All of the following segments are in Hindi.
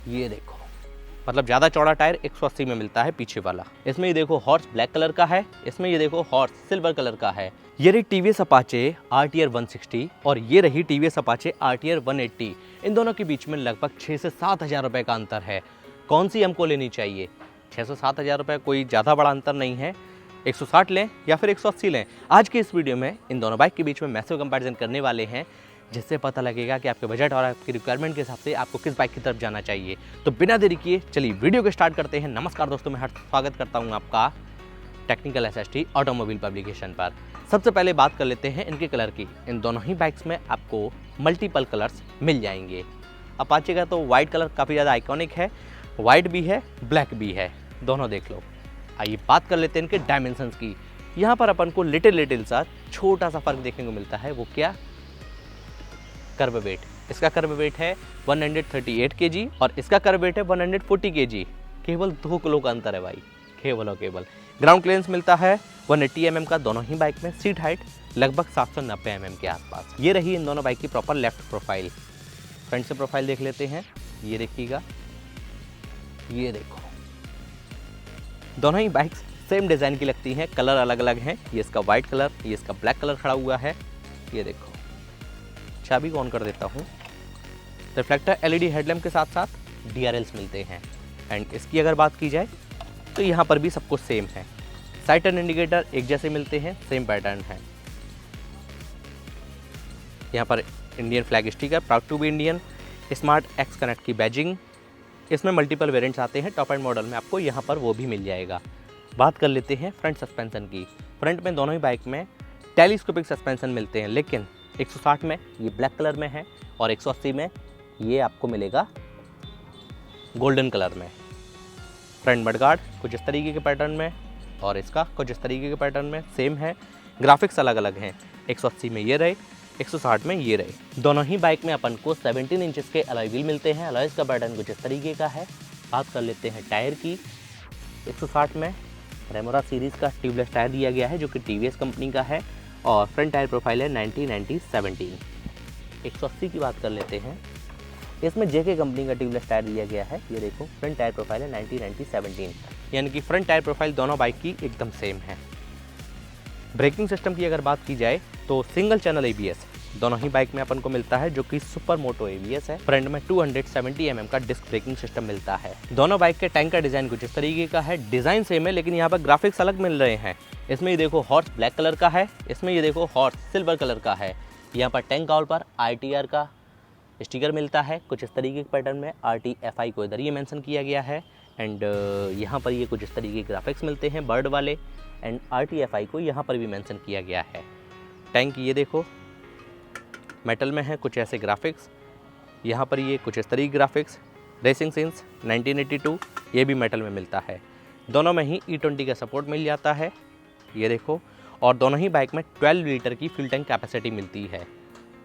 ये देखो, मतलब ज़्यादा चौड़ा टायर 180 में मिलता है पीछे वाला। इसमें ये देखो हॉर्स ब्लैक कलर का है, इसमें ये देखो हॉर्स सिल्वर कलर का है। ये रही टीवीएस अपाचे आरटीआर 160 और ये रही टीवीएस अपाचे आरटीआर 180। इन दोनों के बीच में लगभग 6 से 7 हज़ार रुपये का अंतर है। कौन सी हमको लेनी चाहिए? 6 से 7 हज़ार रुपये कोई ज़्यादा बड़ा अंतर नहीं है। 160 लें या फिर 180 लें। आज के इस वीडियो में इन दोनों बाइक के बीच में मैसिव कंपैरिजन करने वाले हैं, जिससे पता लगेगा कि आपके बजट और आपकी रिक्वायरमेंट के हिसाब से आपको किस बाइक की तरफ जाना चाहिए। तो बिना देरी किए चलिए वीडियो को स्टार्ट करते हैं। नमस्कार दोस्तों, मैं स्वागत करता हूं आपका टेक्निकल एसएसटी ऑटोमोबाइल पब्लिकेशन पर। सबसे पहले बात कर लेते हैं इनके कलर की। इन दोनों ही बाइक्स में आपको मल्टीपल कलर्स मिल जाएंगे। अपाचे का तो वाइट कलर काफ़ी ज़्यादा आइकॉनिक है, वाइट भी है ब्लैक भी है, दोनों देख लो। आइए बात कर लेते हैं इनके डायमेंशंस की। यहाँ पर अपन को लिटिल सा छोटा सा फर्क देखने को मिलता है। वो क्या? Curve wait. इसका कर्व वेट है 138 kg और इसका कर्व वेट है 140 kg। केवल 2 किलो का अंतर है भाई, केवल और केवल। ग्राउंड क्लियरेंस मिलता है 180 mm का दोनों ही बाइक में। सीट हाइट लगभग 790 mm के आसपास। ये रही इन दोनों बाइक की प्रॉपर लेफ्ट प्रोफाइल। फ्रंट से प्रोफाइल देख लेते हैं। ये देखिएगा, ये देखो, दोनों ही बाइक्स सेम डिज़ाइन की लगती हैं, कलर अलग अलग हैं। ये इसका वाइट कलर, ये इसका ब्लैक कलर खड़ा हुआ है। ये देखो, चाबी को ऑन कर देता हूँ। रिफ्लेक्टर एलईडी हेडलैम्प के साथ साथ डीआरएल्स मिलते हैं। एंड इसकी अगर बात की जाए तो यहाँ पर भी सब कुछ सेम है। साइड टर्न इंडिकेटर एक जैसे मिलते हैं, सेम पैटर्न है। यहाँ पर Indian flag sticker, proud to be Indian, smart X connect की बैजिंग। इसमें मल्टीपल वेरिएंट्स आते हैं। टॉप एंड मॉडल में आपको यहाँ पर वो भी मिल जाएगा। बात कर लेते हैं फ्रंट सस्पेंशन की। फ्रंट में दोनों ही बाइक में टेलीस्कोपिक सस्पेंशन मिलते हैं, लेकिन 160 में ये ब्लैक कलर में है और 180 में ये आपको मिलेगा गोल्डन कलर में। फ्रंट मडगार्ड कुछ इस तरीके के पैटर्न में और इसका कुछ इस तरीके के पैटर्न में सेम है। ग्राफिक्स अलग अलग हैं। 180 में ये रहे, 160 में ये रहे। दोनों ही बाइक में अपन को 17 इंचेस के अलॉय व्हील मिलते हैं। अलॉयज का पैटर्न कुछ इस तरीके का है। बात कर लेते हैं टायर की। 160 में रेमोरा सीरीज़ का ट्यूबलेस टायर दिया गया है, जो कि टीवीएस कंपनी का है और फ्रंट टायर प्रोफाइल है 90-90-17। 180 की बात कर लेते हैं। इसमें जेके कंपनी का ट्यूबलेस टायर दिया गया है। ये देखो, फ्रंट टायर प्रोफाइल है 90-90-17, यानी कि फ्रंट टायर प्रोफाइल दोनों बाइक की एकदम सेम है। ब्रेकिंग सिस्टम की अगर बात की जाए तो सिंगल चैनल एबीएस दोनों ही बाइक में अपन को मिलता है, जो कि सुपर मोटो एबीएस है। फ्रंट में 270 mm का डिस्क ब्रेकिंग सिस्टम मिलता है। दोनों बाइक के टैंक का डिजाइन कुछ इस तरीके का है। डिजाइन सेम है, लेकिन यहाँ पर ग्राफिक्स अलग मिल रहे हैं। इसमें ये देखो हॉर्स ब्लैक कलर का है, इसमें ये देखो हॉर्स सिल्वर कलर का है। यहाँ पर टैंक कॉल पर आरटीआर का स्टिकर मिलता है कुछ इस तरीके के पैटर्न में। आरटीएफआई को इधर ये मेंशन किया गया है। एंड यहाँ पर ये कुछ इस तरीके के ग्राफिक्स मिलते हैं बर्ड वाले। एंड आरटीएफआई को यहाँ पर भी मेंशन किया गया है। टैंक ये देखो मेटल में है, कुछ ऐसे ग्राफिक्स। यहाँ पर ये कुछ इस तरीके ग्राफिक्स। रेसिंग सीन्स 1982 ये भी मेटल में मिलता है। दोनों में ही E20 का सपोर्ट मिल जाता है, ये देखो। और दोनों ही बाइक में 12 लीटर की फ्यूल टैंक कैपेसिटी मिलती है।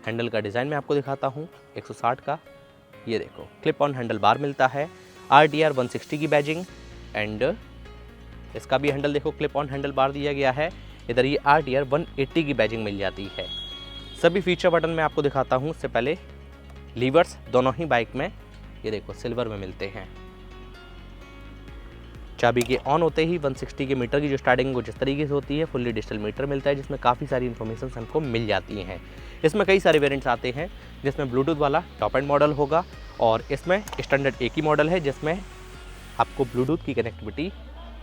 हैंडल का डिज़ाइन मैं आपको दिखाता हूँ 160 का। ये देखो, क्लिप ऑन हैंडल बार मिलता है। RTR 160 की बैजिंग। एंड इसका भी हैंडल देखो, क्लिप ऑन हैंडल बार दिया गया है। इधर ये RTR 180 की बैजिंग मिल जाती है। सभी फीचर बटन मैं आपको दिखाता हूँ। उससे पहले लीवर्स दोनों ही बाइक में ये देखो सिल्वर में मिलते हैं। चाबी के ऑन होते ही 160 के मीटर की जो स्टार्टिंग कुछ इस तरीके से होती है। फुल्ली डिजिटल मीटर मिलता है, जिसमें काफ़ी सारी इन्फॉर्मेशन हमको मिल जाती हैं। इसमें कई सारे वेरिएंट्स आते हैं, जिसमें ब्लूटूथ वाला टॉप एंड मॉडल होगा और इसमें स्टैंडर्ड एक ही मॉडल है, जिसमें आपको ब्लूटूथ की कनेक्टिविटी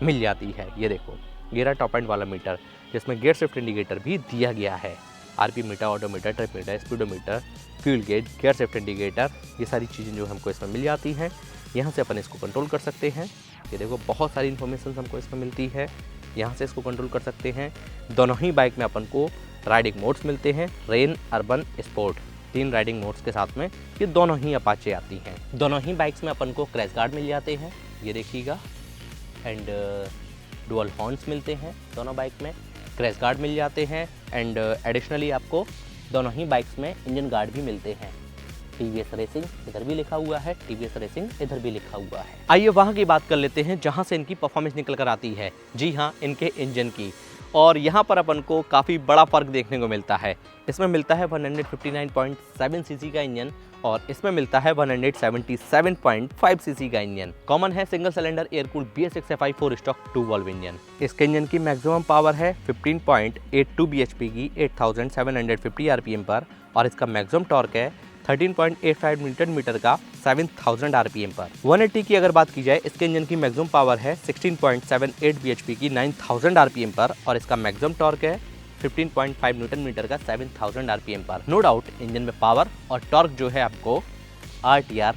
मिल जाती है। ये देखो, ये रहा टॉप एंड वाला मीटर, जिसमें गियर शिफ्ट इंडिकेटर भी दिया गया है। RP meter, odometer, trip meter, speedometer, fuel gauge, gear shift indicator, ये सारी चीज़ें जो हमको इसमें मिल जाती हैं। यहाँ से अपन इसको कंट्रोल कर सकते हैं। ये देखो, बहुत सारी इन्फॉर्मेशन हमको इसमें मिलती है। यहाँ से इसको कंट्रोल कर सकते हैं। दोनों ही बाइक में अपन को राइडिंग मोड्स मिलते हैं, rain, urban, sport, 3 riding modes के साथ में ये दोनों ही अपाचे आती हैं। दोनों ही बाइक्स में अपन को क्रैश गार्ड मिल जाते हैं, ये देखिएगा। एंड डुअल हॉर्न्स मिलते हैं दोनों बाइक में, क्रैश गार्ड मिल जाते हैं। एंड एडिशनली आपको दोनों ही बाइक्स में इंजन गार्ड भी मिलते हैं। टीवीएस रेसिंग इधर भी लिखा हुआ है, टीवीएस रेसिंग इधर भी लिखा हुआ है। आइए वहाँ की बात कर लेते हैं जहाँ से इनकी परफॉर्मेंस निकल कर आती है। जी हाँ, इनके इंजन की। और यहाँ पर अपन को काफ़ी बड़ा फ़र्क देखने को मिलता है। इसमें मिलता है 159.7 सीसी का इंजन और इसमें मिलता है 177.5 सीसी का इंजन। कॉमन है single cylinder air cooled BS6FI 4 stock 2 valve engine. इसके इंजन की मैक्सिमम पावर है 15.82 bhp की 8750 rpm पर, और इसका मैक्सिमम टॉर्क है 13.85 न्यूटन मीटर का 7000 rpm पर। 180 की अगर बात की जाए, इसके इंजन की मैक्सिमम पावर है 16.78 bhp की 9000 rpm पर, और इसका मैक्सिमम टॉर्क है 15.5 न्यूटन मीटर का 7000 rpm पर। नो डाउट इंजन में पावर और टॉर्क जो है आपको RTR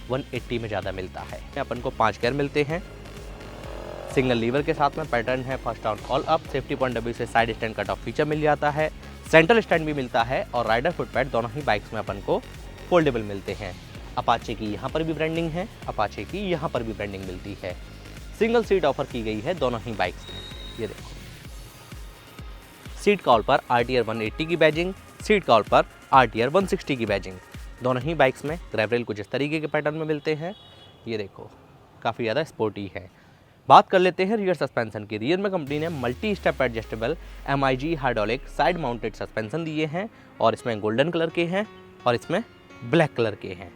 180 में ज़्यादा मिलता है। अपन को 5 गियर मिलते हैं सिंगल लीवर के साथ में। पैटर्न है first down all up. Safety point of view से side stand cut off feature मिल जाता है। सेंट्रल स्टैंड भी मिलता है, और राइडर फुटपैड दोनों ही बाइक्स में अपन को फोल्डेबल मिलते हैं। अपाचे की यहाँ पर भी ब्रांडिंग है, अपाचे की यहाँ पर भी ब्रांडिंग मिलती है। सिंगल सीट ऑफर की गई है दोनों ही बाइक्स में। ये देखो, सीट कॉल पर RTR 180 की बैजिंग, सीट कॉल पर RTR 160 की बैजिंग। दोनों ही बाइक्स में ग्रैब रेल कुछ इस तरीके के पैटर्न में मिलते हैं। ये देखो, काफ़ी ज़्यादा स्पोर्टी है। बात कर लेते हैं रियर सस्पेंशन की। रियर में कंपनी ने multi step adjustable MIG hydraulic side mounted suspension दिए हैं, और इसमें गोल्डन कलर के हैं और इसमें ब्लैक कलर के हैं।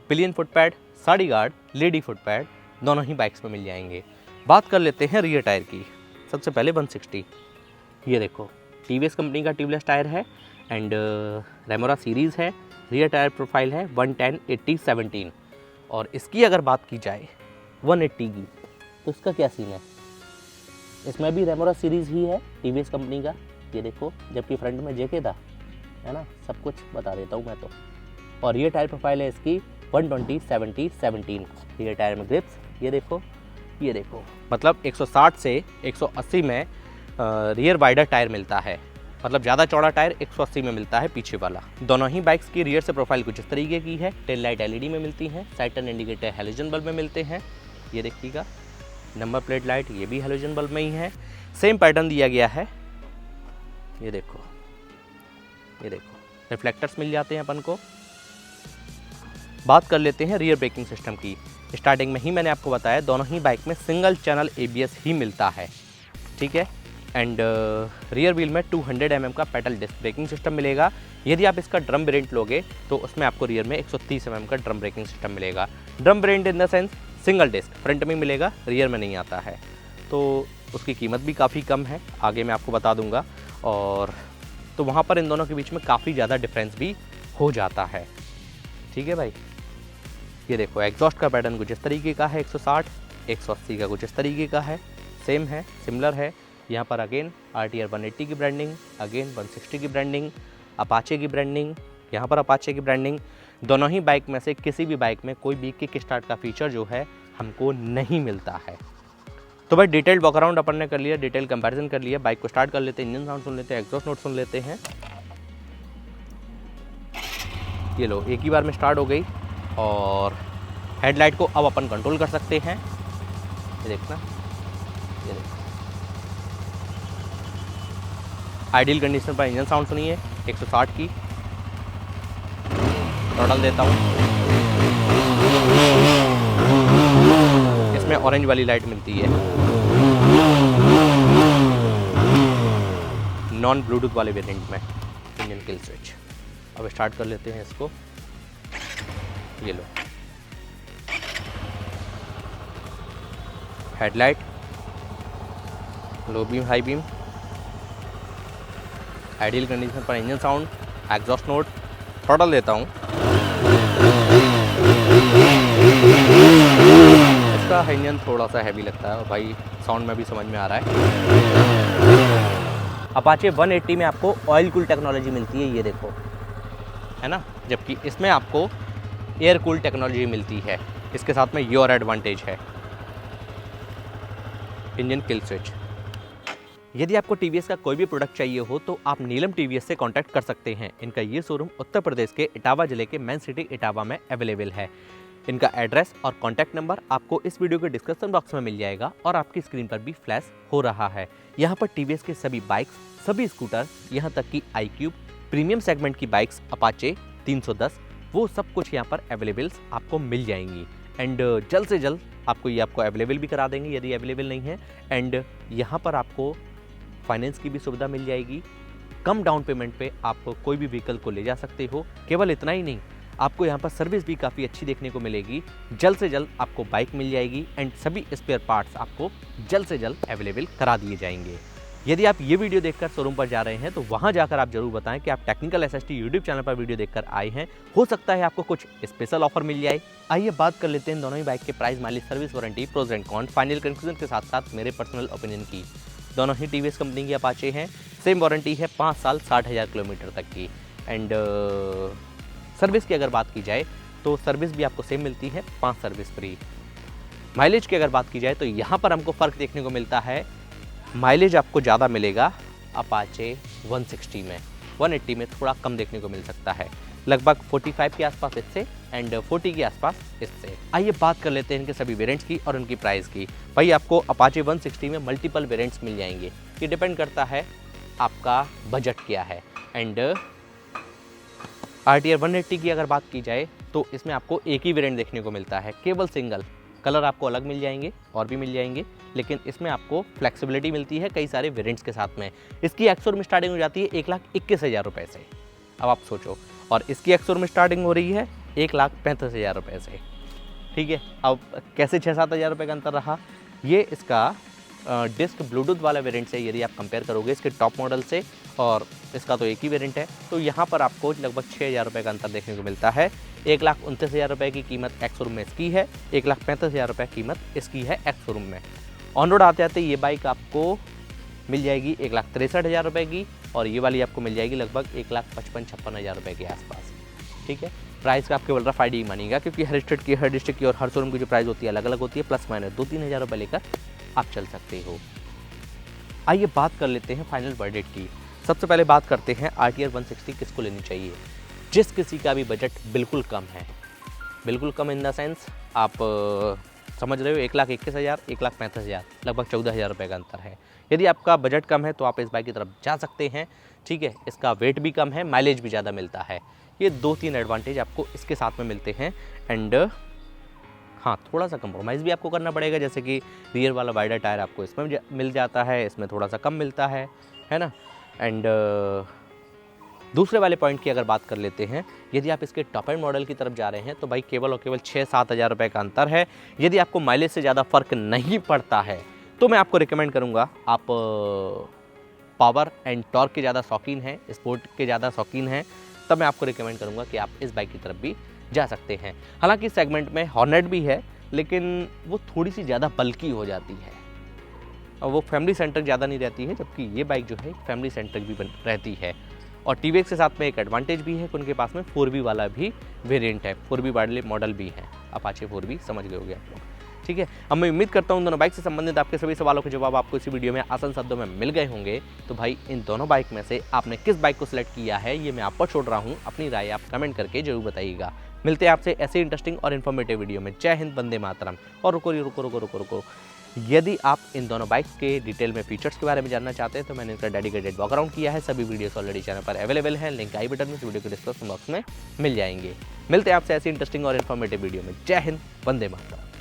Pillion footpad, sari guard, lady footpad दोनों ही बाइक्स में मिल जाएंगे। बात कर लेते हैं रियर टायर की। सबसे पहले 160। ये देखो, TVS कंपनी का ट्यूबलेस टायर है एंड रेमोरा सीरीज़ है। रियर टायर प्रोफाइल है 110/80/17, और इसकी अगर बात की जाए 180 की, तो इसका क्या सीन है? इसमें भी रेमोरा सीरीज़ ही है TVS कंपनी का। ये देखो, जबकि फ्रंट में JK था, है ना, सब कुछ बता देता हूँ मैं तो। और रियर टायर प्रोफाइल है इसकी 120/70/17। रियर टायर में ग्रिप्स ये देखो, ये देखो, मतलब 160 से 180 में रियर वाइडर टायर मिलता है, मतलब ज़्यादा चौड़ा टायर 180 में मिलता है पीछे वाला। दोनों ही बाइक्स की रियर से प्रोफाइल कुछ इस तरीके की है। टेल लाइट LED में मिलती हैं, side turn indicator halogen bulb में मिलते हैं। ये देखिएगा, नंबर प्लेट लाइट ये भी हैलोजन बल्ब में ही है। सेम पैटर्न दिया गया है। ये देखो, ये देखो, रिफ्लेक्टर्स मिल जाते हैं अपन को। बात कर लेते हैं रियर ब्रेकिंग सिस्टम की। स्टार्टिंग में ही मैंने आपको बताया दोनों ही बाइक में सिंगल चैनल ABS ही मिलता है, ठीक है। एंड रियर व्हील में 200 mm का पेडल डिस्क ब्रेकिंग सिस्टम मिलेगा। यदि आप इसका ड्रम वेरिएंट लोगे तो उसमें आपको रियर में 130 mm का ड्रम ब्रेकिंग सिस्टम मिलेगा। Drum variant in the sense single disc front में मिलेगा, रियर में नहीं आता है, तो उसकी कीमत भी काफ़ी कम है, आगे मैं आपको बता दूंगा। और तो वहाँ पर इन दोनों के बीच में काफ़ी ज़्यादा डिफरेंस भी हो जाता है, ठीक है भाई। ये देखो, एग्जॉस्ट का पैटर्न कुछ इस तरीके का है, 160, 180 का कुछ इस तरीके का है, सेम है, सिमिलर है। यहाँ पर अगेन RTR 180 की ब्रांडिंग, अगेन 160 की ब्रांडिंग, अपाचे की ब्रांडिंग, यहाँ पर अपाचे की ब्रांडिंग। दोनों ही बाइक में से किसी भी बाइक में कोई भी किक स्टार्ट का फीचर जो है हमको नहीं मिलता है। तो भाई डिटेल्ड वॉक अराउंड अपन ने कर लिया, डिटेल कंपैरिजन कर लिया। बाइक को स्टार्ट कर लेते हैं, इंजन साउंड सुन लेते हैं, एग्जॉस्ट नोट सुन लेते हैं। ये लो, एक ही बार में स्टार्ट हो गई। और हेडलाइट को अब अपन कंट्रोल कर सकते हैं। ये देखना, ये देखो, आइडियल कंडीशन पर इंजन साउंड सुनिए 160 की। थ्रॉटल देता हूँ, इसमें ऑरेंज वाली लाइट मिलती है, नॉन ब्लूटूथ वाले वेरिएंट में। इंजन किल स्विच, अब स्टार्ट कर लेते हैं इसको। ये लो, headlight, low beam, high beam, ideal condition पर engine sound, exhaust note. Throttle देता हूँ, इसका इंजन थोड़ा सा हैवी लगता है और भाई साउंड में भी समझ में आ रहा है। अपाचे 180 में आपको ऑयल कूल टेक्नोलॉजी मिलती है, ये देखो, है ना, जबकि इसमें आपको एयर कूल टेक्नोलॉजी मिलती है। इसके साथ में योर एडवांटेज है। Engine kill switch. यदि आपको TVS का कोई भी प्रोडक्ट चाहिए हो तो आप नीलम TVS से कांटेक्ट कर सकते हैं। इनका ये शोरूम उत्तर प्रदेश के इटावा जिले के मेन सिटी इटावा में अवेलेबल है। इनका एड्रेस और कॉन्टैक्ट नंबर आपको इस वीडियो के डिस्क्रिप्शन बॉक्स में मिल जाएगा और आपकी स्क्रीन पर भी फ्लैश हो रहा है। यहाँ पर TVS के सभी बाइक्स, सभी स्कूटर, यहाँ तक कि iQube, प्रीमियम सेगमेंट की बाइक्स, अपाचे 310, वो सब कुछ यहाँ पर अवेलेबल आपको मिल जाएंगी। एंड जल्द से जल्द आपको अवेलेबल भी करा देंगे यदि अवेलेबल नहीं है। एंड यहाँ पर आपको फाइनेंस की भी सुविधा मिल जाएगी। कम डाउन पेमेंट पे आप कोई भी व्हीकल को ले जा सकते हो। केवल इतना ही नहीं, आपको यहाँ पर सर्विस भी काफ़ी अच्छी देखने को मिलेगी। जल्द से जल्द आपको बाइक मिल जाएगी एंड सभी स्पेयर पार्ट्स आपको जल्द से जल्द अवेलेबल करा दिए जाएंगे। यदि आप ये वीडियो देखकर शोरूम पर जा रहे हैं तो वहाँ जाकर आप जरूर बताएं कि आप टेक्निकल एसएसटी यूट्यूब चैनल पर वीडियो देखकर आए हैं। हो सकता है आपको कुछ स्पेशल ऑफर मिल जाए। आइए बात कर लेते हैं दोनों ही बाइक के price, mileage, service warranty, pros and con, final conclusion के साथ साथ मेरे पर्सनल ओपिनियन की। दोनों ही टीवीएस कंपनी की अपाचे हैं। सेम वारंटी है 5 साल 60,000 किलोमीटर तक की। एंड सर्विस की अगर बात की जाए तो सर्विस भी आपको सेम मिलती है, 5 सर्विस फ्री। माइलेज की अगर बात की जाए तो यहाँ पर हमको फ़र्क देखने को मिलता है। माइलेज आपको ज़्यादा मिलेगा अपाचे 160 में, 180 में थोड़ा कम देखने को मिल सकता है, लगभग 45 के आसपास इससे एंड 40 के आसपास इससे। आइए बात कर लेते हैं इनके सभी वेरिएंट्स की और उनकी प्राइस की। भाई आपको अपाचे 160 में मल्टीपल वेरिएंट्स मिल जाएंगे। ये डिपेंड करता है आपका बजट क्या है। एंड RTR 180 की अगर बात की जाए तो इसमें आपको एक ही वेरिएंट देखने को मिलता है, केवल सिंगल। कलर आपको अलग मिल जाएंगे और भी मिल जाएंगे, लेकिन इसमें आपको फ्लेक्सिबिलिटी मिलती है कई सारे वेरिएंट्स के साथ में। इसकी एक्स-शोरूम स्टार्टिंग हो जाती है 1,21,000 रुपये से। अब आप सोचो, और इसकी एक्स-शोरूम स्टार्टिंग हो रही है 1,35,000 रुपये से। ठीक है, अब कैसे 6-7 हज़ार रुपये का अंतर रहा? ये इसका डिस्क ब्लूटूथ वाला वेरिएंट से यदि आप कंपेयर करोगे इसके टॉप मॉडल से, और इसका तो एक ही वेरिएंट है, तो यहाँ पर आपको लगभग 6,000 रुपये का अंतर देखने को मिलता है। 1,29,000 रुपये की कीमत एक्स-शोरूम में इसकी है, 1,35,000 रुपये कीमत इसकी है एक्स-शोरूम में। ऑन रोड आते आते ये बाइक आपको मिल जाएगी 1,63,000 रुपये की, और ये वाली आपको मिल जाएगी लगभग 1,55,000-56,000 रुपये के आसपास। ठीक है, प्राइस का आप केवल रफ आइडिया मानिएगा, क्योंकि हर स्टेट की, हर डिस्ट्रिक्ट की और हर शोरूम की जो प्राइस होती है अलग अलग होती है। प्लस माइनस 2-3 हज़ार रुपये लेकर आप चल सकते हो। आइए बात कर लेते हैं फाइनल वर्डिक्ट की। सबसे पहले बात करते हैं RTR 160 किसको लेनी चाहिए। जिस किसी का भी बजट बिल्कुल कम है, बिल्कुल कम इन द सेंस आप समझ रहे हो, 1,21,000, 1,35,000, लगभग 14,000 रुपये का अंतर है। यदि आपका बजट कम है तो आप इस बाइक की तरफ जा सकते हैं। ठीक है, इसका वेट भी कम है, माइलेज भी ज़्यादा मिलता है। ये 2-3 एडवांटेज आपको इसके साथ में मिलते हैं। एंड हाँ, थोड़ा सा कंप्रोमाइज़ भी आपको करना पड़ेगा, जैसे कि रियर वाला वाइडर टायर आपको इसमें मिल जाता है, इसमें थोड़ा सा कम मिलता है ना। एंड दूसरे वाले पॉइंट की अगर बात कर लेते हैं, यदि आप इसके टॉप एंड मॉडल की तरफ जा रहे हैं तो भाई केवल और केवल 6-7 हज़ार रुपये का अंतर है। यदि आपको माइलेज से ज़्यादा फ़र्क नहीं पड़ता है तो मैं आपको रिकमेंड करूँगा, आप पावर एंड टॉर्क के ज़्यादा शौकीन हैं, स्पोर्ट के ज़्यादा शौकीन हैं, तब मैं आपको रिकमेंड करूँगा कि आप इस बाइक की तरफ भी जा सकते हैं। हालांकि इस सेगमेंट में हॉर्नेट भी है, लेकिन वो थोड़ी सी ज़्यादा बल्की हो जाती है और वो फैमिली सेंटर ज़्यादा नहीं रहती है, जबकि ये बाइक जो है फैमिली सेंटर भी रहती है। और टीवीएक्स के साथ में एक एडवांटेज भी है कि उनके पास में 4V वाला भी वेरिएंट है, 4V वाले मॉडल भी है, अपाचे 4V, समझ गए होंगे आप लोग। ठीक है, अब मैं उम्मीद करता हूँ दोनों बाइक से संबंधित आपके सभी सवालों के जवाब आपको इसी वीडियो में आसान शब्दों में मिल गए होंगे। तो भाई इन दोनों बाइक में से आपने किस बाइक को सिलेक्ट किया है, ये मैं आप पर छोड़ रहा हूँ। अपनी राय आप कमेंट करके जरूर बताइएगा। मिलते हैं आपसे ऐसे इंटरेस्टिंग और इन्फॉर्मेटिव वीडियो में। जय हिंद, वंदे मातरम। और रुको, यदि आप इन दोनों बाइक्स के डिटेल में फीचर्स के बारे में जानना चाहते हैं तो मैंने इनका डेडिकेटेड वॉकअराउंड किया है। सभी वीडियोस ऑलरेडी चैनल पर अवेलेबल हैं, लिंक आई बटन में, वीडियो के डिस्क्रिप्शन बॉक्स में मिल जाएंगे। मिलते हैं आपसे ऐसी इंटरेस्टिंग और इन्फॉर्मेटिव वीडियो में। जय हिंद, वंदे मातरम।